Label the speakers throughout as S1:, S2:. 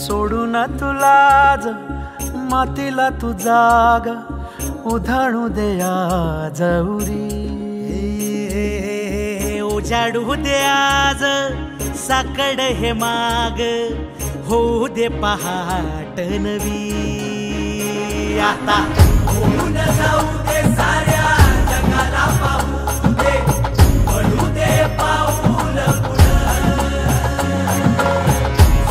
S1: सोडून तुलाज मातीला तू जाग उधाणू दे आज उरी उजाडू दे आज साकड हे माग होऊ दे पहाट नवी आता होऊन जाऊ दे साऱ्या जगाला पाहू दे पडू दे पाऊल पुढं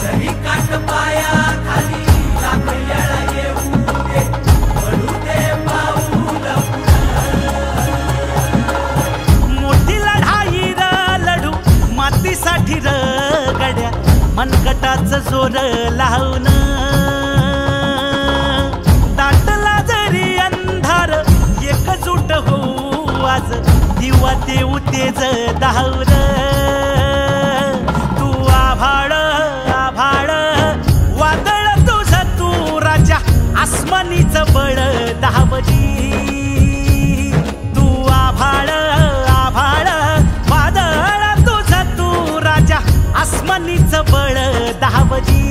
S1: जरी काट पाया खाली लाख येळा येऊ दे पडू दे पाऊल पुढं मोठी लढाई र लढू मातीसाठी र गड्या मनगटाचं जोर लावून दाटला जरी अंधार एकजूट होऊ आज दिवा देऊ तेज धावून तू आभाळ आभाळ वादळ तुझं तू राजा आसमानीचं बळ धावजी तू आभाळ आभाळ वादळ तुझं तू राजा आसमानीचं बळ धावजी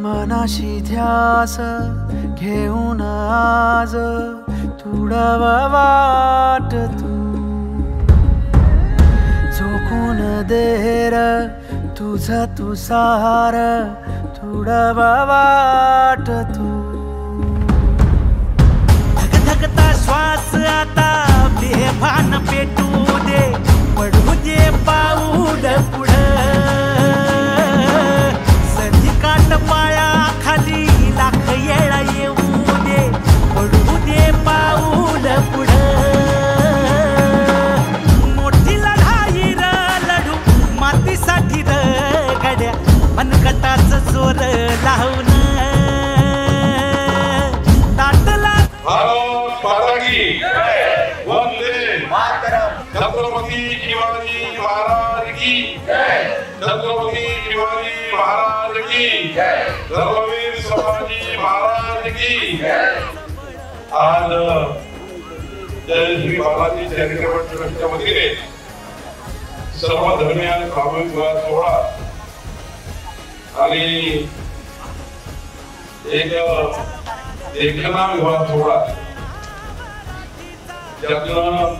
S1: मनाशी ध्यास घेऊन आज तुडवा वाट तू झोकून देर तुझं तू सार तुडवा वाट तू धगधगता श्वास आता बेभान पेटू दे पडू दे पाऊल पुढं पाया खाली लाख येळा येऊ दे पडू दे पाऊल पुढं मोठी लढाई र लढू मातीसाठी र गड्या मनगटाचं जोर लावून दाटला
S2: भारत माता की वंदे मातरम छत्रपती शिवाजी महाराज की छत्रपती शिवाजी महाराज की धर्मवीर संभाजी महाराज की आज जय श्री बालाजी चॅरिटेबल ट्रस्टच्या वतीने सर्व धर्मीय सामूहिक विवाह सोहळा आणि एक देखना विवाह सोहळा ज्यातून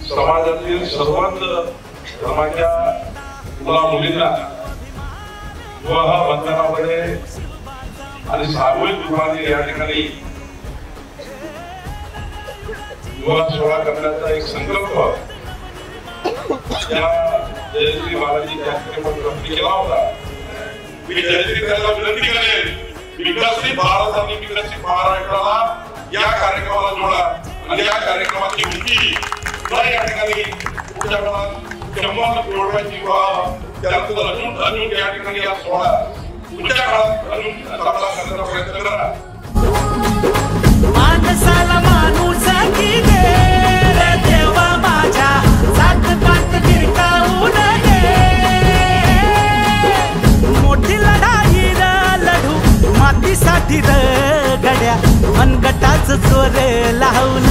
S2: समाजातील सर्वच धर्माच्या मुला मुलींना विवाह बंधनामध्ये आणि सामूहिक विवाहाने या ठिकाणी विवाह सोहळा करण्याचा एक संकल्प या जयश्री बालाजी चॅरिटेबल ट्रस्टने केला होता. मी जयश्री त्याला विनंती करेन विकसित भारत आणि विकसित महाराष्ट्राला या कार्यक्रमाला जोडा आणि या कार्यक्रमाची उंची या ठिकाणी पुढच्या काळात जन्माला जोडण्याची त्यातून अजून या ठिकाणी या सोहळा पुढच्या काळात अजून चांगला करण्याचा प्रयत्न करा.
S1: माणसाला माणूस की दे रे देवा माझ्या सात पात गिरकावून दे मोठी लढाई र लढू मातीसाठी र गड्या मनगटाचं जोर लावून